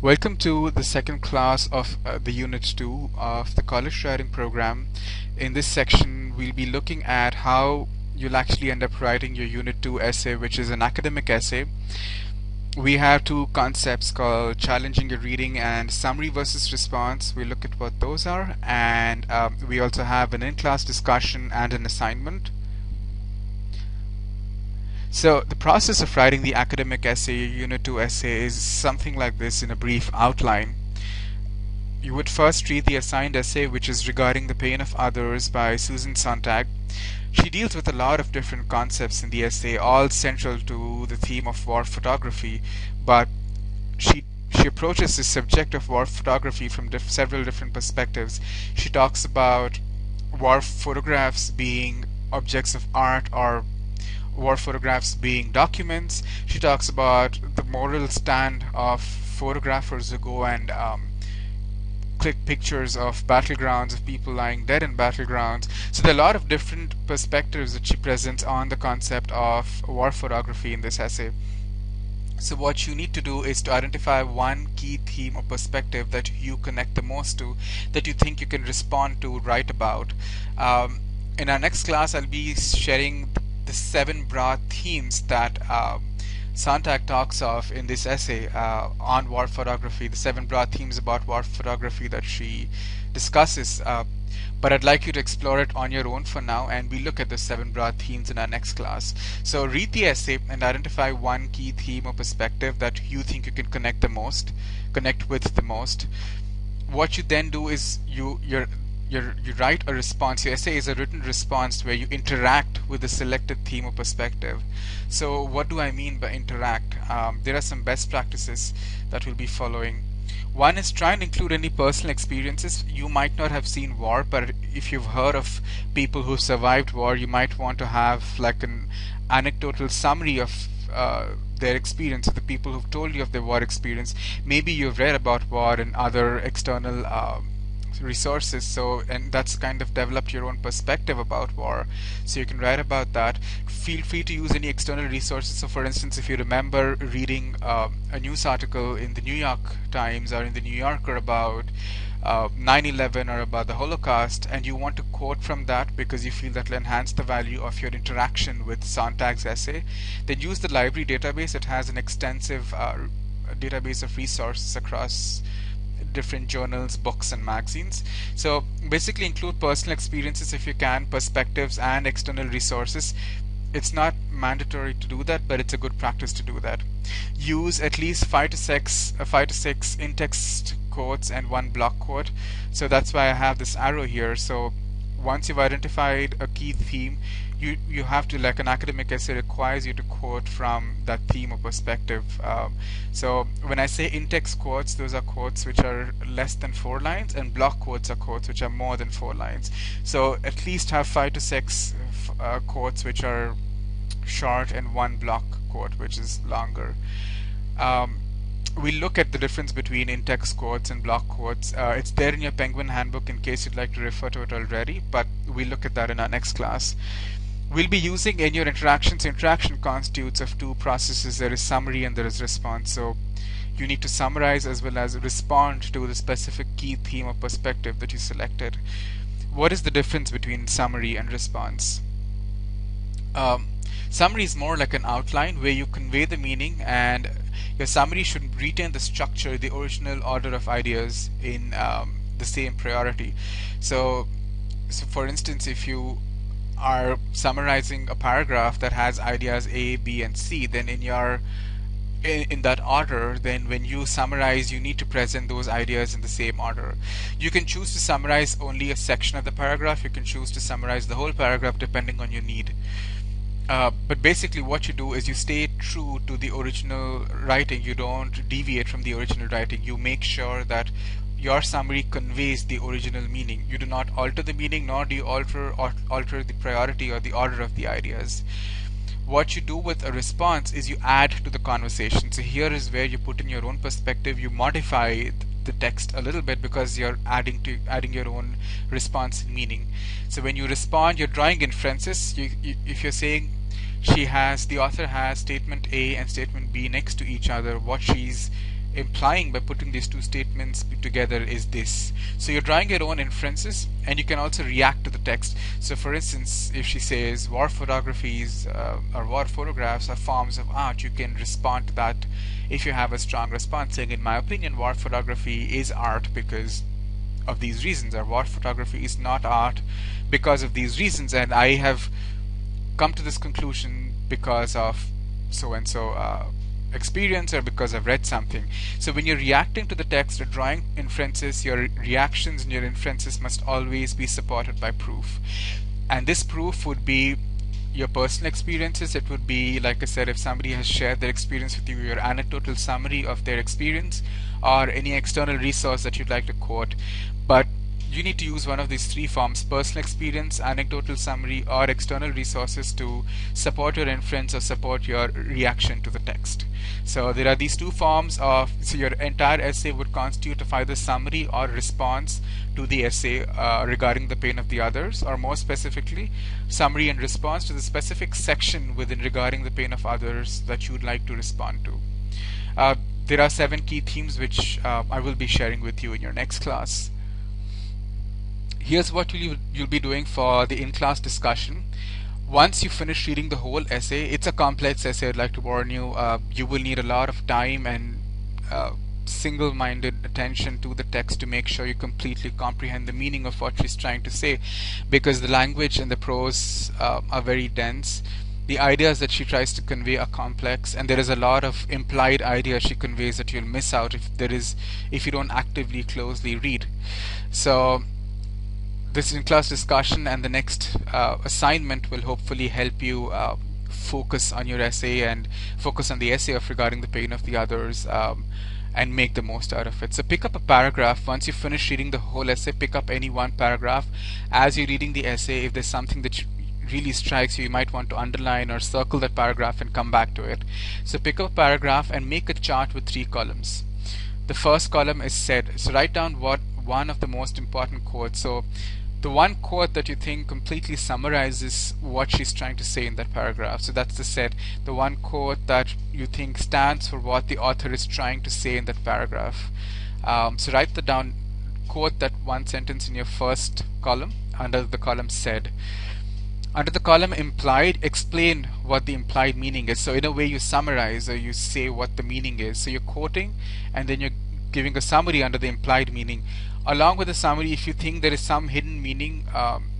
Welcome to the second class of the Unit 2 of the College Writing Program. In this section, we'll be looking at how you'll actually end up writing your Unit 2 essay, which is an academic essay. We have two concepts called challenging your reading and summary versus response. We'll look at what those are, and we also have an in-class discussion and an assignment. So the process of writing the academic essay, Unit 2 essay, is something like this in a brief outline. You would first read the assigned essay, which is Regarding the Pain of Others by Susan Sontag. She deals with a lot of different concepts in the essay, all central to the theme of war photography, but she approaches the subject of war photography from several different perspectives. She talks about war photographs being objects of art or war photographs being documents. She talks about the moral stand of photographers who go and click pictures of battlegrounds, of people lying dead in battlegrounds. So there are a lot of different perspectives that she presents on the concept of war photography in this essay. So what you need to do is to identify one key theme or perspective that you connect the most to, that you think you can respond to, write about. In our next class, I'll be sharing the 7 broad themes that Sontag talks of in this essay on war photography, the 7 broad themes about war photography that she discusses. But I'd like you to explore it on your own for now, and we look at the 7 broad themes in our next class. So read the essay and identify one key theme or perspective that you think you can connect with the most. What you then do is you write a response. Your essay is a written response where you interact with the selected theme or perspective. So what do I mean by interact? There are some best practices that we'll be following. One is try and include any personal experiences. You might not have seen war, but if you've heard of people who survived war, you might want to have like an anecdotal summary of their experience, of the people who've told you of their war experience. Maybe you've read about war in other external resources, and that's kind of developed your own perspective about war, so you can write about that. Feel free to use any external resources. So for instance, if you remember reading a news article in the New York Times or in the New Yorker about 9/11 or about the Holocaust, and you want to quote from that because you feel that will enhance the value of your interaction with Sontag's essay, then use the library database. It has an extensive database of resources across different journals, books, and magazines. So basically include personal experiences if you can, perspectives, and external resources. It's not mandatory to do that, but it's a good practice to do that. Use at least 5 to 6 in-text quotes and 1 block quote. So that's why I have this arrow here. So once you've identified a key theme, you have to, like an academic essay requires you to quote from that theme or perspective. So when I say in-text quotes, those are quotes which are less than 4 lines, and block quotes are quotes which are more than 4 lines. So at least have 5 to 6 quotes which are short and 1 block quote which is longer. We look at the difference between in-text quotes and block quotes. It's there in your Penguin handbook in case you'd like to refer to it already, but we'll look at that in our next class. We'll be using in your interactions. Interaction constitutes of 2 processes. There is summary and there is response. So you need to summarize as well as respond to the specific key theme or perspective that you selected. What is the difference between summary and response? Summary is more like an outline where you convey the meaning, and your summary should retain the structure, the original order of ideas in the same priority. So for instance, if you are summarizing a paragraph that has ideas A, B, and C, then in that order, then when you summarize, you need to present those ideas in the same order. You can choose to summarize only a section of the paragraph. You can choose to summarize the whole paragraph depending on your need. But basically what you do is you stay true to the original writing. You don't deviate from the original writing. You make sure that your summary conveys the original meaning. You do not alter the meaning, nor do you alter the priority or the order of the ideas. What you do with a response is you add to the conversation. So here is where you put in your own perspective. You modify the text a little bit because you're adding your own response meaning. So when you respond, you're drawing inferences. If you're saying the author has statement A and statement B next to each other, what she's implying by putting these two statements together is this. So you're drawing your own inferences, and you can also react to the text. So for instance, if she says war photographies or war photographs are forms of art, you can respond to that if you have a strong response saying, in my opinion, war photography is art because of these reasons, or war photography is not art because of these reasons, and I have come to this conclusion because of so and so experience, or because I've read something. So when you're reacting to the text or drawing inferences, your reactions and your inferences must always be supported by proof. And this proof would be your personal experiences. It would be, like I said, if somebody has shared their experience with you, your anecdotal summary of their experience, or any external resource that you'd like to quote. But you need to use one of these three forms: personal experience, anecdotal summary, or external resources to support your inference or support your reaction to the text. So there are these two forms of, so your entire essay would constitute of either summary or response to the essay regarding the pain of the others, or more specifically, summary and response to the specific section within regarding the pain of others that you would like to respond to. There are 7 key themes which I will be sharing with you in your next class. Here's what you'll be doing for the in-class discussion. Once you finish reading the whole essay, it's a complex essay, I'd like to warn you. You will need a lot of time and single-minded attention to the text to make sure you completely comprehend the meaning of what she's trying to say, because the language and the prose are very dense. The ideas that she tries to convey are complex, and there is a lot of implied ideas she conveys that you'll miss out if you don't actively closely read. So this in-class discussion and the next assignment will hopefully help you focus on your essay and focus on the essay of regarding the pain of the others, and make the most out of it. So pick up a paragraph. Once you finish reading the whole essay, pick up any one paragraph. As you're reading the essay, if there's something that really strikes you, you might want to underline or circle that paragraph and come back to it. So pick up a paragraph and make a chart with 3 columns. The first column is said. So write down one of the most important quotes. So the one quote that you think completely summarizes what she's trying to say in that paragraph. So that's the set. The one quote that you think stands for what the author is trying to say in that paragraph. So write that down, quote that one sentence in your first column under the column said. Under the column implied, explain what the implied meaning is. So in a way you summarize or you say what the meaning is. So you're quoting and then you're giving a summary under the implied meaning. Along with the summary, if you think there is some hidden meaning,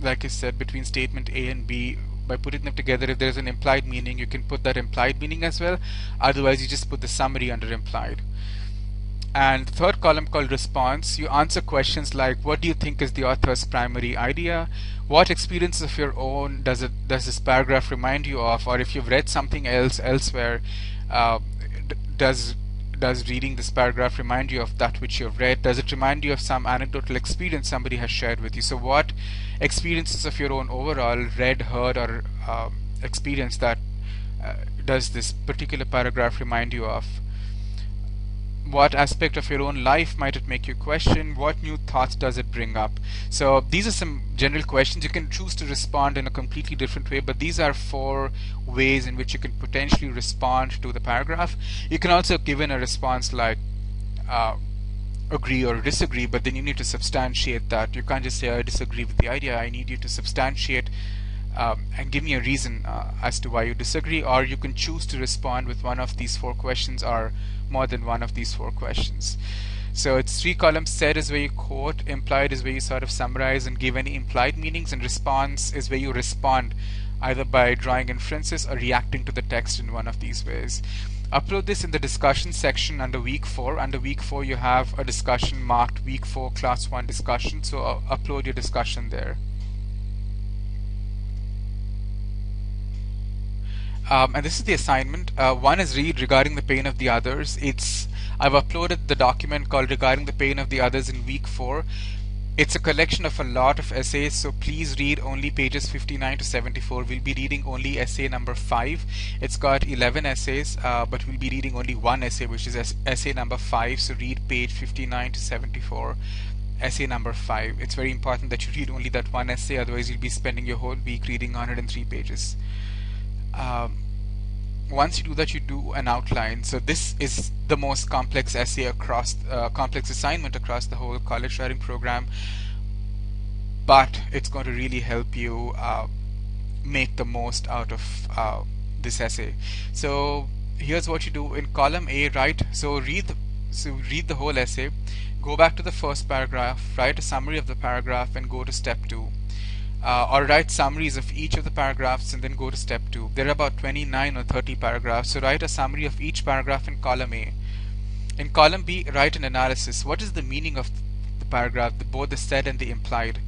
like I said, between statement A and B, by putting them together, if there is an implied meaning, you can put that implied meaning as well. Otherwise, you just put the summary under implied. And the third column, called response, you answer questions like, what do you think is the author's primary idea? What experiences of your own does this paragraph remind you of? Or if you've read something else elsewhere, does reading this paragraph remind you of that which you've read? Does it remind you of some anecdotal experience somebody has shared with you? So what experiences of your own overall read, heard, or experience that does this particular paragraph remind you of? What aspect of your own life might it make you question? What new thoughts does it bring up? So these are some general questions. You can choose to respond in a completely different way, but these are 4 ways in which you can potentially respond to the paragraph. You can also give in a response like agree or disagree, but then you need to substantiate that. You can't just say I disagree with the idea. I need you to substantiate and give me a reason as to why you disagree. Or you can choose to respond with one of these 4 questions or more than one of these 4 questions. So it's 3 columns. Said is where you quote, implied is where you sort of summarize and give any implied meanings, and response is where you respond either by drawing inferences or reacting to the text in one of these ways. Upload this in the discussion section under week 4. Under week 4 you have a discussion marked week 4 class 1 discussion, so upload your discussion there. And this is the assignment. One is read regarding the pain of the others. I've uploaded the document called Regarding the Pain of the Others in week 4. It's a collection of a lot of essays, so please read only pages 59 to 74. We'll be reading only essay number 5. It's got 11 essays, but we'll be reading only one essay, which is essay number 5. So read page 59 to 74, essay number 5. It's very important that you read only that one essay, otherwise you'll be spending your whole week reading 103 pages. once you do that, you do an outline. So this is the most complex essay across complex assignment across the whole college writing program, but it's going to really help you make the most out of this essay. So here's what you do in column A, right? So read the whole essay, go back to the first paragraph, write a summary of the paragraph, and go to step 2. Or write summaries of each of the paragraphs and then go to step 2. There are about 29 or 30 paragraphs, so write a summary of each paragraph in column A. In column B, write an analysis. What is the meaning of the paragraph, both the said and the implied?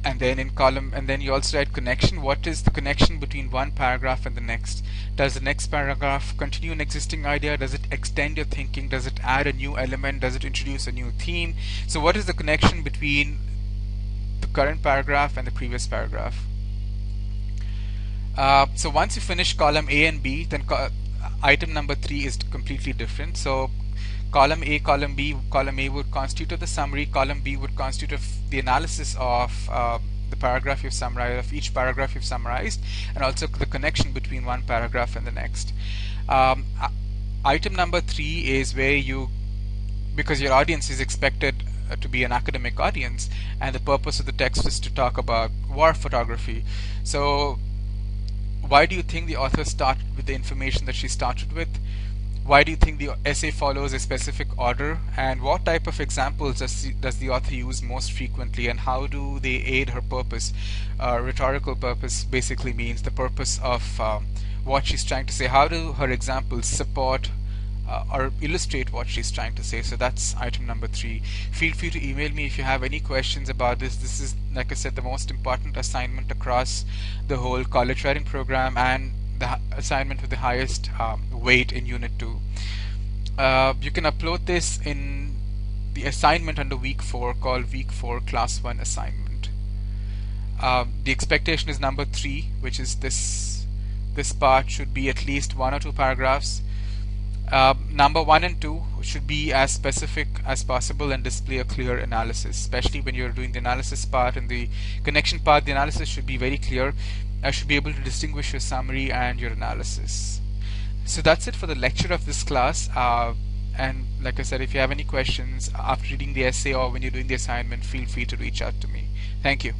And then you also write connection. What is the connection between one paragraph and the next? Does the next paragraph continue an existing idea? Does it extend your thinking? Does it add a new element? Does it introduce a new theme? So what is the connection between the current paragraph and the previous paragraph? So once you finish column A and B, then item number 3 is completely different. So column A, column B, column A would constitute the summary, column B would constitute the analysis of the paragraph you've summarized, of each paragraph you've summarized, and also the connection between one paragraph and the next. Item number 3 is where because your audience is expected to be an academic audience, and the purpose of the text is to talk about war photography. So why do you think the author started with the information that she started with? Why do you think the essay follows a specific order? And what type of examples does the author use most frequently, and how do they aid her purpose? Rhetorical purpose basically means the purpose of what she's trying to say. How do her examples support or illustrate what she's trying to say? So that's item number 3. Feel free to email me if you have any questions about this. This is, like I said, the most important assignment across the whole college writing program, and the assignment with the highest weight in Unit 2. You can upload this in the assignment under Week 4 called Week 4 Class 1 assignment. The expectation is number 3, which is this part should be at least 1 or 2 paragraphs. Number 1 and 2 should be as specific as possible and display a clear analysis, especially when you're doing the analysis part and the connection part. The analysis should be very clear. I should be able to distinguish your summary and your analysis. So that's it for the lecture of this class. And like I said, if you have any questions after reading the essay or when you're doing the assignment, feel free to reach out to me. Thank you.